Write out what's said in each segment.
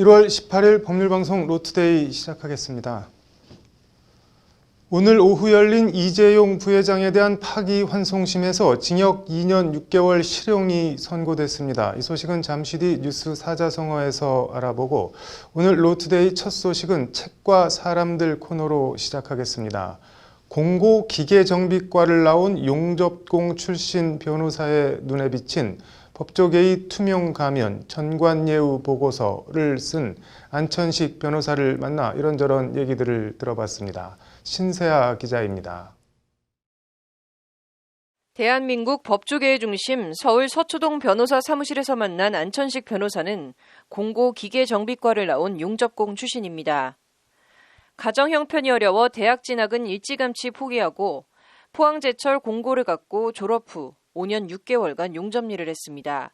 1월 18일 법률방송 로투데이 시작하겠습니다. 오늘 오후 열린 이재용 부회장에 대한 파기환송심에서 징역 2년 6개월 실형이 선고됐습니다. 이 소식은 잠시 뒤 뉴스 사자성어에서 알아보고 오늘 로투데이 첫 소식은 책과 사람들 코너로 시작하겠습니다. 공고기계정비과를 나온 용접공 출신 변호사의 눈에 비친 법조계의 투명 가면 전관예우 보고서를 쓴 안천식 변호사를 만나 이런저런 얘기들을 들어봤습니다. 신세아 기자입니다. 대한민국 법조계의 중심 서울 서초동 변호사 사무실에서 만난 안천식 변호사는 공고기계정비과를 나온 용접공 출신입니다. 가정 형편이 어려워 대학 진학은 일찌감치 포기하고 포항제철 공고를 갖고 졸업 후 5년 6개월간 용접일을 했습니다.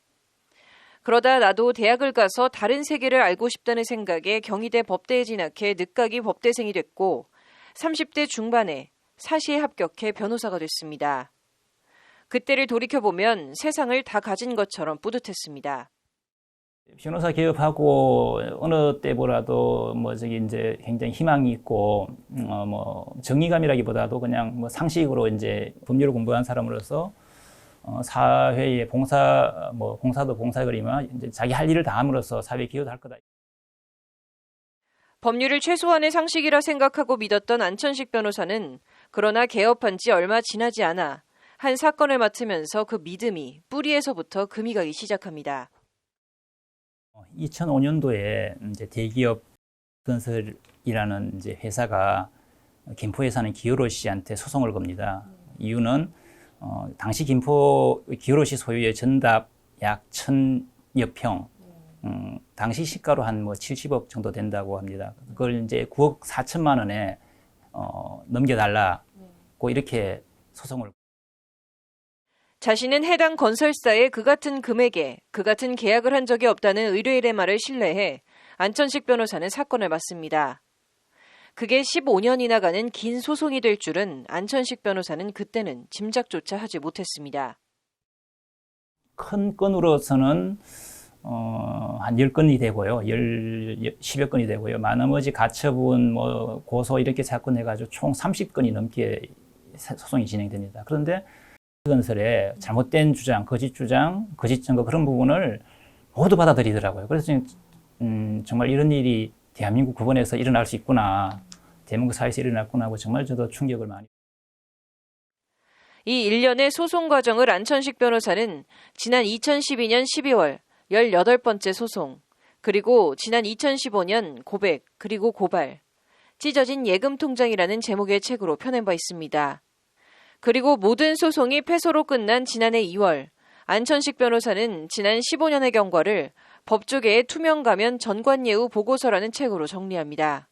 그러다 나도 대학을 가서 다른 세계를 알고 싶다는 생각에 경희대 법대에 진학해 늦가기 법대생이 됐고 30대 중반에 사시에 합격해 변호사가 됐습니다. 그때를 돌이켜보면 세상을 다 가진 것처럼 뿌듯했습니다. 변호사 개업하고 어느 때보다도 이제 굉장히 희망이 있고 정의감이라기보다도 그냥 상식으로 이제 법률을 공부한 사람으로서 사회에 봉사도 봉사거리만 이제 자기 할 일을 다 함으로써 사회에 기여도 할 거다. 법률을 최소한의 상식이라 생각하고 믿었던 안천식 변호사는 그러나 개업한 지 얼마 지나지 않아 한 사건을 맡으면서 그 믿음이 뿌리에서부터 금이 가기 시작합니다. 2005년도에 이제 대기업 건설이라는 이제 회사가 김포에 사는 기어로 씨한테 소송을 겁니다. 이유는 당시 김포 기어로시 소유의 전답 약 1,000여 평, 당시 시가로 한 70억 정도 된다고 합니다. 그걸 이제 9억 4천만 원에 넘겨달라고 이렇게 소송을. 자신은 해당 건설사에 그 같은 금액에 그 같은 계약을 한 적이 없다는 의뢰인의 말을 신뢰해 안천식 변호사는 사건을 맡습니다. 그게 15년이나 가는 긴 소송이 될 줄은 안천식 변호사는 그때는 짐작조차 하지 못했습니다. 큰 건으로서는 한 10건이 되고요. 10여 건이 되고요. 나머지 가처분, 고소 이렇게 사건 해가지고 총 30건이 넘게 소송이 진행됩니다. 그런데 건설에 잘못된 주장, 거짓 증거 그런 부분을 모두 받아들이더라고요. 그래서 정말 이런 일이 대한민국 법원에서 일어날 수 있구나, 대한민국 사회에서 일어났구나 하고 정말 저도 충격을 많이. 이 일련의 소송 과정을 안천식 변호사는 지난 2012년 12월 18번째 소송, 그리고 지난 2015년 고백, 그리고 고발, 찢어진 예금 통장이라는 제목의 책으로 펴낸 바 있습니다. 그리고 모든 소송이 패소로 끝난 지난해 2월, 안천식 변호사는 지난 15년의 경과를 법조계의 투명 가면 전관예우 보고서라는 책으로 정리합니다.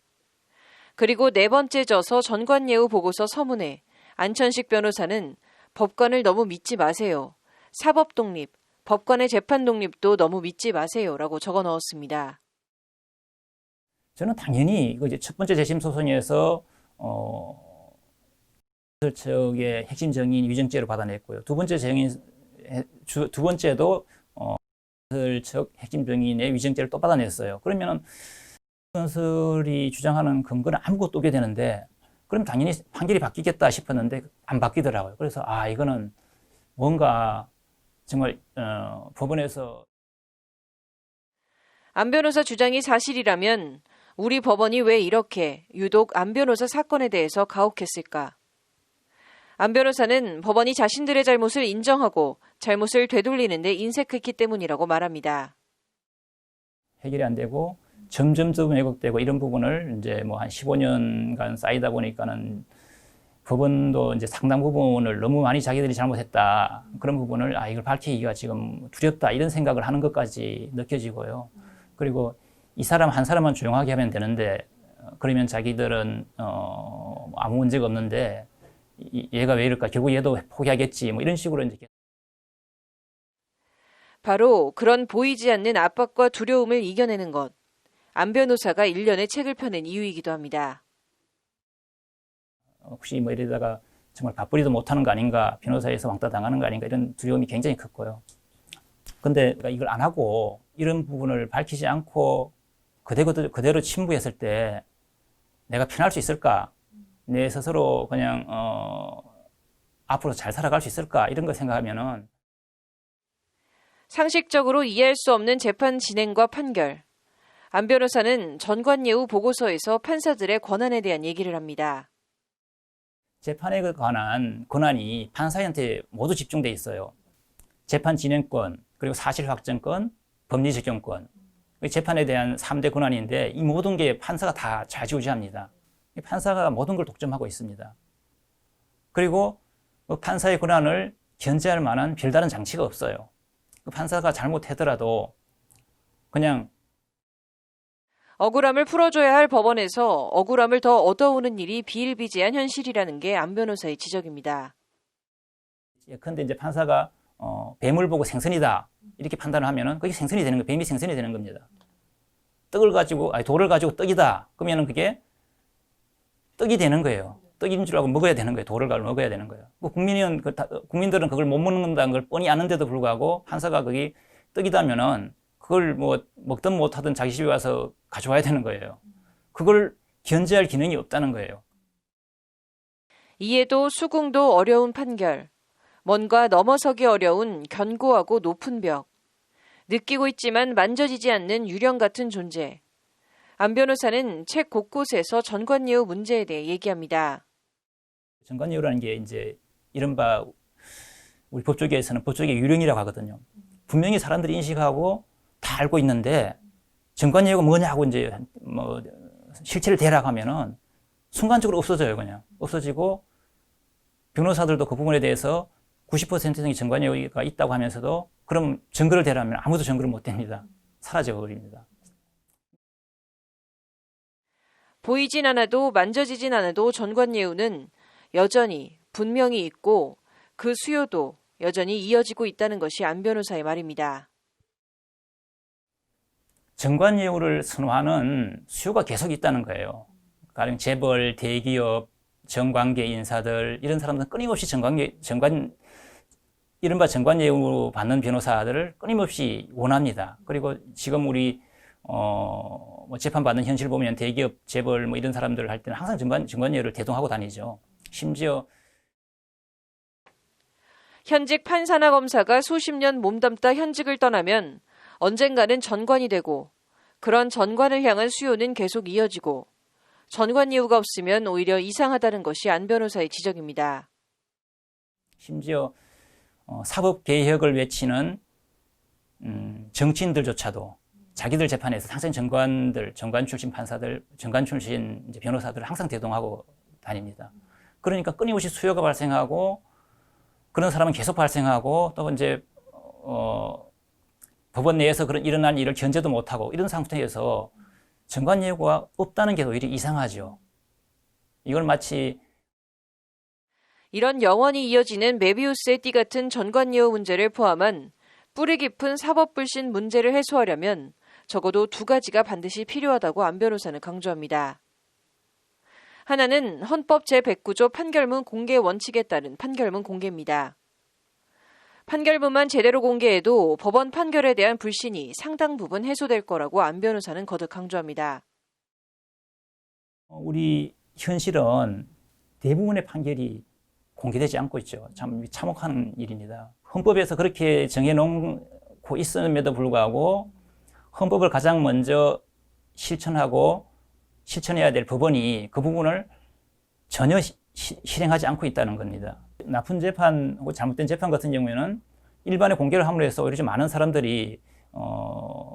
그리고 네 번째 저서 전관예우 보고서 서문에 안천식 변호사는 법관을 너무 믿지 마세요. 사법 독립, 법관의 재판 독립도 너무 믿지 마세요라고 적어 넣었습니다. 저는 당연히 이제 첫 번째 재심 소송에서 건설측의 핵심 증인 위증죄로 받아냈고요. 두 번째도 건설측 핵심 증인의 위증죄를 또 받아냈어요. 그러면 건설이 주장하는 근거는 아무것도 없게 되는데, 그럼 당연히 판결이 바뀌겠다 싶었는데 안 바뀌더라고요. 그래서 이거는 뭔가 정말 법원에서. 안 변호사 주장이 사실이라면 우리 법원이 왜 이렇게 유독 안 변호사 사건에 대해서 가혹했을까? 안 변호사는 법원이 자신들의 잘못을 인정하고 잘못을 되돌리는 데 인색했기 때문이라고 말합니다. 해결이 안 되고 점점 왜곡되고 이런 부분을 이제 한 15년간 쌓이다 보니까는 법원도 이제 상당 부분을 너무 많이 자기들이 잘못했다, 그런 부분을 이걸 밝히기가 지금 두렵다, 이런 생각을 하는 것까지 느껴지고요. 그리고 이 사람 한 사람만 조용하게 하면 되는데, 그러면 자기들은 아무 문제가 없는데 얘가 왜 이럴까, 결국 얘도 포기하겠지, 이런 식으로 이제. 바로 그런 보이지 않는 압박과 두려움을 이겨내는 것, 안 변호사가 일련의 책을 펴낸 이유이기도 합니다. 혹시 이러다가 정말 밥벌이도 못하는 거 아닌가, 변호사에서 왕따 당하는 거 아닌가, 이런 두려움이 굉장히 컸고요. 근데 이걸 안 하고 이런 부분을 밝히지 않고 그대로 침부했을 때 내가 편할 수 있을까? 내 스스로 그냥 앞으로 잘 살아갈 수 있을까? 이런 거 생각하면은 상식적으로 이해할 수 없는 재판 진행과 판결. 안 변호사는 전관예우 보고서에서 판사들의 권한에 대한 얘기를 합니다. 재판에 관한 권한이 판사한테 모두 집중돼 있어요. 재판 진행권, 그리고 사실 확정권, 법리 적용권. 재판에 대한 3대 권한인데 이 모든 게 판사가 다 좌지우지합니다. 판사가 모든 걸 독점하고 있습니다. 그리고 그 판사의 권한을 견제할 만한 별다른 장치가 없어요. 그 판사가 잘못하더라도 그냥 억울함을 풀어줘야 할 법원에서 억울함을 더 얻어오는 일이 비일비재한 현실이라는 게 안 변호사의 지적입니다. 예컨대 이제 판사가 뱀을 보고 생선이다 이렇게 판단을 하면은 그게 생선이 되는 거예요. 뱀이 생선이 되는 겁니다. 돌을 가지고 떡이다 그러면은 그게 떡이 되는 거예요. 떡인 줄 알고 먹어야 되는 거예요. 돌을 가지고 먹어야 되는 거예요. 국민들은 그걸 못 먹는다는 걸 뻔히 아는데도 불구하고 판사가 그게 떡이다면은 그걸 뭐 먹든 못하든 자기 집에 와서 가져와야 되는 거예요. 그걸 견제할 기능이 없다는 거예요. 이해도 수긍도 어려운 판결. 뭔가 넘어서기 어려운 견고하고 높은 벽. 느끼고 있지만 만져지지 않는 유령 같은 존재. 안 변호사는 책 곳곳에서 전관예우 문제에 대해 얘기합니다. 전관예우라는 게 이제 이른바 우리 법조계에서는 법조계 유령이라고 하거든요. 분명히 사람들이 인식하고 다 알고 있는데 전관예우가 뭐냐고 이제 뭐 실체를 대라고 하면은 순간적으로 없어져요. 그냥 없어지고 변호사들도 그 부분에 대해서 90% 이상의 전관예우가 있다고 하면서도 그럼 증거를 대라면 아무도 증거를 못 댑니다. 사라져 버립니다. 보이진 않아도 만져지진 않아도 전관예우는 여전히 분명히 있고 그 수요도 여전히 이어지고 있다는 것이 안 변호사의 말입니다. 전관예우를 선호하는 수요가 계속 있다는 거예요. 가령 재벌, 대기업, 정관계 인사들 이런 사람들은 끊임없이 이른바 전관예우 받는 변호사들을 끊임없이 원합니다. 그리고 지금 우리 뭐 재판받는 현실 보면 대기업, 재벌 뭐 이런 사람들 할 때는 항상 전관예우를 대동하고 다니죠. 심지어 현직 판사나 검사가 수십 년 몸담다 현직을 떠나면 언젠가는 전관이 되고 그런 전관을 향한 수요는 계속 이어지고 전관예우가 없으면 오히려 이상하다는 것이 안 변호사의 지적입니다. 심지어 사법개혁을 외치는 정치인들조차도 자기들 재판에서 항상 정관 출신 판사들, 정관 출신 이제 변호사들을 항상 대동하고 다닙니다. 그러니까 끊임없이 수요가 발생하고 그런 사람은 계속 발생하고 또 이제 법원 내에서 그런 일어난 일을 견제도 못하고 이런 상태에서 전관예우가 없다는 게 오히려 이상하죠. 이걸 마치 이런 영원히 이어지는 메비우스의 띠 같은 전관예우 문제를 포함한 뿌리 깊은 사법불신 문제를 해소하려면 적어도 두 가지가 반드시 필요하다고 안 변호사는 강조합니다. 하나는 헌법 제109조 판결문 공개 원칙에 따른 판결문 공개입니다. 판결문만 제대로 공개해도 법원 판결에 대한 불신이 상당 부분 해소될 거라고 안 변호사는 거듭 강조합니다. 우리 현실은 대부분의 판결이 공개되지 않고 있죠. 참 참혹한 일입니다. 헌법에서 그렇게 정해놓고 있음에도 불구하고 헌법을 가장 먼저 실천해야 될 법원이 그 부분을 전혀 실행하지 않고 있다는 겁니다. 나쁜 재판 혹은 잘못된 재판 같은 경우에는 일반에 공개를 함으로 해서 오히려 좀 많은 사람들이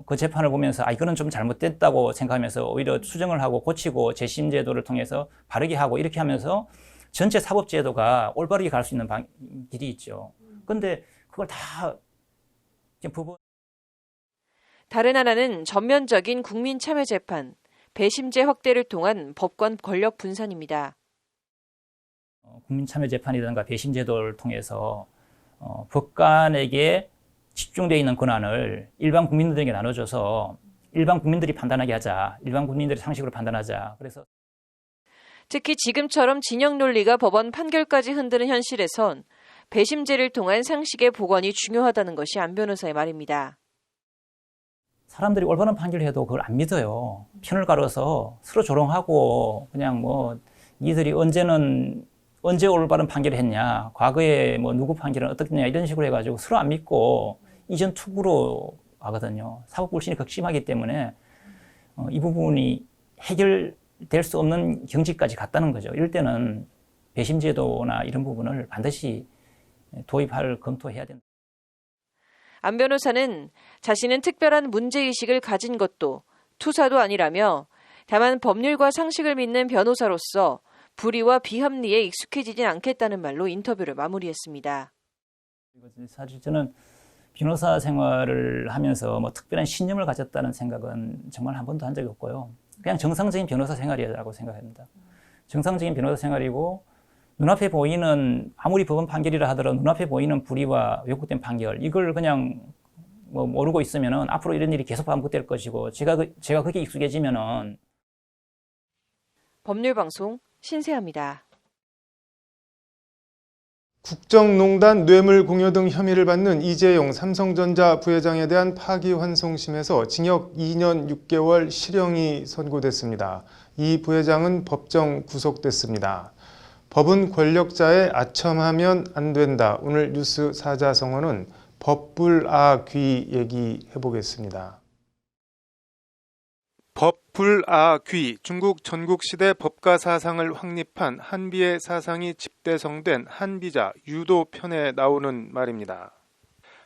그 재판을 보면서 이거는 좀 잘못됐다고 생각하면서 오히려 수정을 하고 고치고 재심 제도를 통해서 바르게 하고 이렇게 하면서 전체 사법 제도가 올바르게 갈 수 있는 길이 있죠. 그런데 그걸 다 법원 다른 하나는 전면적인 국민 참여 재판, 배심제 확대를 통한 법관 권력 분산입니다. 국민참여재판이라든가 배심제도를 통해서 법관에게 집중되어 있는 권한을 일반 국민들에게 나눠줘서 일반 국민들이 판단하게 하자. 일반 국민들이 상식으로 판단하자. 그래서 특히 지금처럼 진영 논리가 법원 판결까지 흔드는 현실에선 배심제를 통한 상식의 복원이 중요하다는 것이 안 변호사의 말입니다. 사람들이 올바른 판결을 해도 그걸 안 믿어요. 편을 가려서 서로 조롱하고 그냥 뭐 니들이 언제 올바른 판결을 했냐, 과거에 뭐 누구 판결은 어떻겠냐 이런 식으로 해가지고 서로 안 믿고 이전 투구로 가거든요. 사법 불신이 극심하기 때문에 이 부분이 해결될 수 없는 경지까지 갔다는 거죠. 이럴 때는 배심 제도나 이런 부분을 반드시 검토해야 된다. 안 변호사는 자신은 특별한 문제의식을 가진 것도 투사도 아니라며 다만 법률과 상식을 믿는 변호사로서 불의와 비합리에 익숙해지진 않겠다는 말로 인터뷰를 마무리했습니다. 사실 저는 변호사 생활을 하면서 뭐 특별한 신념을 가졌다는 생각은 정말 한 번도 한 적이 없고요. 그냥 정상적인 변호사 생활이라고 생각합니다. 정상적인 변호사 생활이고 눈앞에 보이는 아무리 법원 판결이라 하더라도 눈앞에 보이는 불의와 왜곡된 판결 이걸 그냥 뭐 모르고 있으면은 앞으로 이런 일이 계속 반복될 것이고 제가 그게 익숙해지면은 법률방송 신세아입니다. 국정농단 뇌물 공여 등 혐의를 받는 이재용 삼성전자 부회장에 대한 파기환송심에서 징역 2년 6개월 실형이 선고됐습니다. 이 부회장은 법정 구속됐습니다. 법은 권력자에 아첨하면 안 된다. 오늘 뉴스 사자성어는 법불아귀 얘기해 보겠습니다. 법불아귀, 중국 전국시대 법가 사상을 확립한 한비의 사상이 집대성된 한비자 유도편에 나오는 말입니다.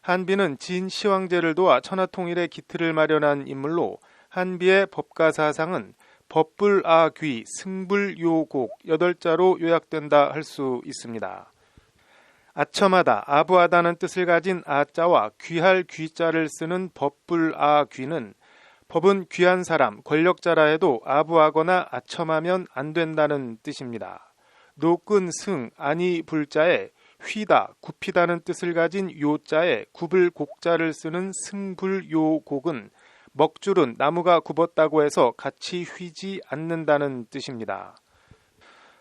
한비는 진 시황제를 도와 천하통일의 기틀을 마련한 인물로 한비의 법가 사상은 법불아귀, 승불요곡 8자로 요약된다 할 수 있습니다. 아첨하다, 아부하다는 뜻을 가진 아자와 귀할 귀자를 쓰는 법불아귀는 법은 귀한 사람, 권력자라 해도 아부하거나 아첨하면 안 된다는 뜻입니다. 노끈 승, 아니 불자에 휘다, 굽히다는 뜻을 가진 요자에 굽을 곡자를 쓰는 승불요곡은 먹줄은 나무가 굽었다고 해서 같이 휘지 않는다는 뜻입니다.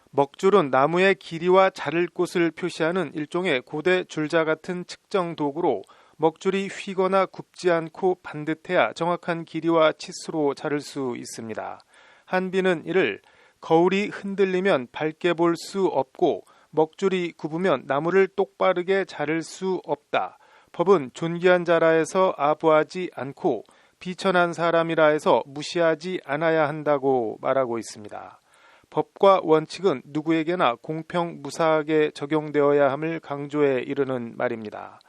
먹줄은 나무의 길이와 자를 곳을 표시하는 일종의 고대 줄자 같은 측정 도구로 먹줄이 휘거나 굽지 않고 반듯해야 정확한 길이와 치수로 자를 수 있습니다. 한비는 이를 거울이 흔들리면 밝게 볼 수 없고 먹줄이 굽으면 나무를 똑바르게 자를 수 없다. 법은 존귀한 자라 해서 아부하지 않고 비천한 사람이라 해서 무시하지 않아야 한다고 말하고 있습니다. 법과 원칙은 누구에게나 공평무사하게 적용되어야 함을 강조해 이르는 말입니다.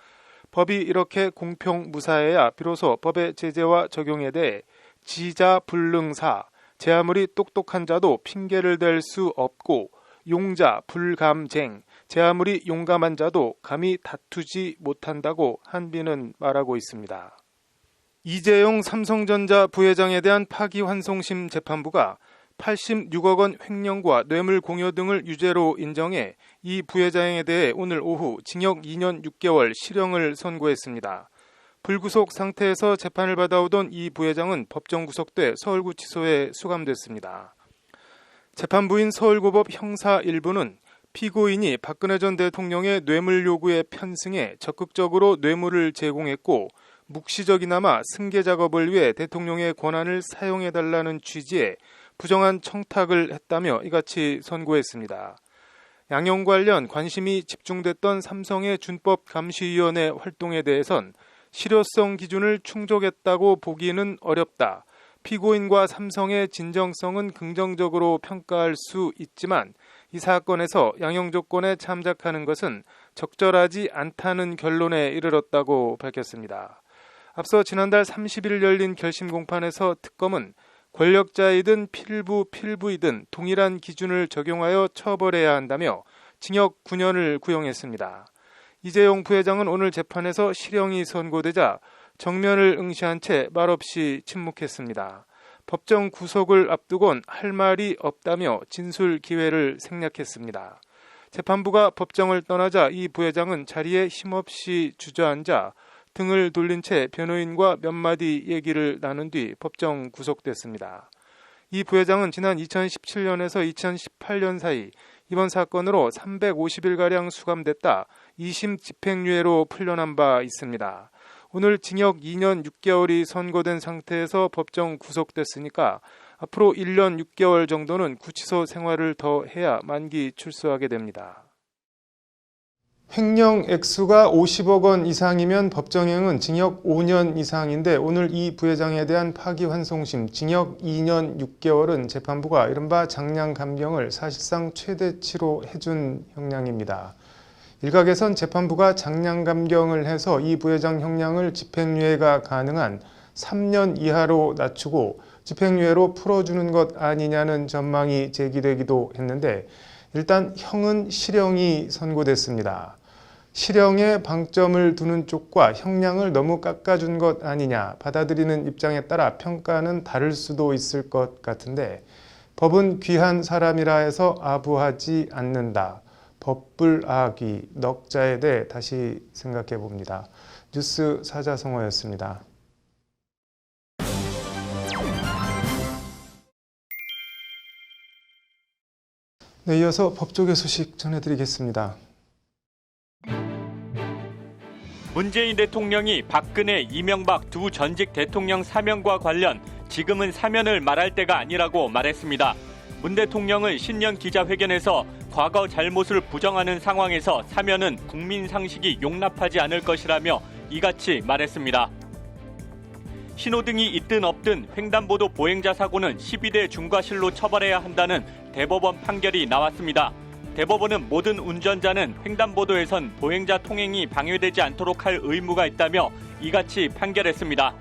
법이 이렇게 공평무사해야 비로소 법의 제재와 적용에 대해 지자불능사, 제 아무리 똑똑한 자도 핑계를 댈 수 없고 용자 불감쟁, 제 아무리 용감한 자도 감히 다투지 못한다고 한비는 말하고 있습니다. 이재용 삼성전자 부회장에 대한 파기환송심 재판부가 86억 원 횡령과 뇌물 공여 등을 유죄로 인정해 이 부회장에 대해 오늘 오후 징역 2년 6개월 실형을 선고했습니다. 불구속 상태에서 재판을 받아오던 이 부회장은 법정 구속돼 서울구치소에 수감됐습니다. 재판부인 서울고법 형사 1부는 피고인이 박근혜 전 대통령의 뇌물 요구에 편승해 적극적으로 뇌물을 제공했고 묵시적이나마 승계 작업을 위해 대통령의 권한을 사용해달라는 취지의 부정한 청탁을 했다며 이같이 선고했습니다. 양형 관련 관심이 집중됐던 삼성의 준법감시위원회 활동에 대해선 실효성 기준을 충족했다고 보기는 어렵다. 피고인과 삼성의 진정성은 긍정적으로 평가할 수 있지만 이 사건에서 양형 조건에 참작하는 것은 적절하지 않다는 결론에 이르렀다고 밝혔습니다. 앞서 지난달 30일 열린 결심 공판에서 특검은 권력자이든 필부이든 동일한 기준을 적용하여 처벌해야 한다며 징역 9년을 구형했습니다. 이재용 부회장은 오늘 재판에서 실형이 선고되자 정면을 응시한 채 말없이 침묵했습니다. 법정 구속을 앞두곤 할 말이 없다며 진술 기회를 생략했습니다. 재판부가 법정을 떠나자 이 부회장은 자리에 힘없이 주저앉아 등을 돌린 채 변호인과 몇 마디 얘기를 나눈 뒤 법정 구속됐습니다. 이 부회장은 지난 2017년에서 2018년 사이 이번 사건으로 350일가량 수감됐다 2심 집행유예로 풀려난 바 있습니다. 오늘 징역 2년 6개월이 선고된 상태에서 법정 구속됐으니까 앞으로 1년 6개월 정도는 구치소 생활을 더 해야 만기 출소하게 됩니다. 횡령 액수가 50억 원 이상이면 법정형은 징역 5년 이상인데 오늘 이 부회장에 대한 파기환송심 징역 2년 6개월은 재판부가 이른바 장량감경을 사실상 최대치로 해준 형량입니다. 일각에선 재판부가 장량감경을 해서 이 부회장 형량을 집행유예가 가능한 3년 이하로 낮추고 집행유예로 풀어주는 것 아니냐는 전망이 제기되기도 했는데 일단 형은 실형이 선고됐습니다. 실형에 방점을 두는 쪽과 형량을 너무 깎아준 것 아니냐 받아들이는 입장에 따라 평가는 다를 수도 있을 것 같은데 법은 귀한 사람이라 해서 아부하지 않는다. 법불아귀 넉자에 대해 다시 생각해 봅니다. 뉴스 사자성어였습니다. 네, 이어서 법조계 소식 전해드리겠습니다. 문재인 대통령이 박근혜, 이명박 두 전직 대통령 사면과 관련 지금은 사면을 말할 때가 아니라고 말했습니다. 문 대통령은 신년 기자회견에서 과거 잘못을 부정하는 상황에서 사면은 국민 상식이 용납하지 않을 것이라며 이같이 말했습니다. 신호등이 있든 없든 횡단보도 보행자 사고는 12대 중과실로 처벌해야 한다는 대법원 판결이 나왔습니다. 대법원은 모든 운전자는 횡단보도에선 보행자 통행이 방해되지 않도록 할 의무가 있다며 이같이 판결했습니다.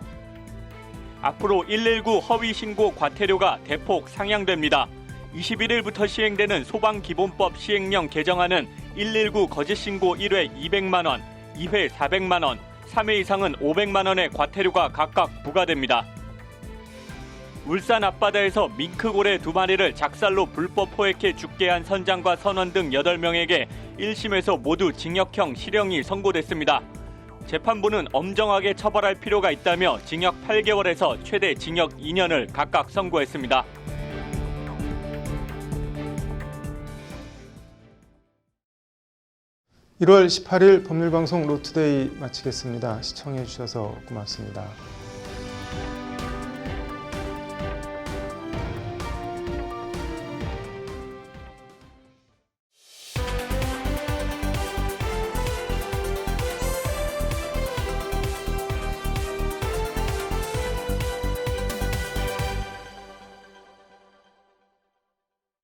앞으로 119 허위 신고 과태료가 대폭 상향됩니다. 21일부터 시행되는 소방기본법 시행령 개정안은 119 거짓 신고 1회 200만 원, 2회 400만 원, 3회 이상은 500만 원의 과태료가 각각 부과됩니다. 울산 앞바다에서 밍크고래 2마리를 작살로 불법 포획해 죽게 한 선장과 선원 등 8명에게 1심에서 모두 징역형 실형이 선고됐습니다. 재판부는 엄정하게 처벌할 필요가 있다며 징역 8개월에서 최대 징역 2년을 각각 선고했습니다. (1월 18일) 법률방송 로투데이 마치겠습니다. 시청해 주셔서 고맙습니다.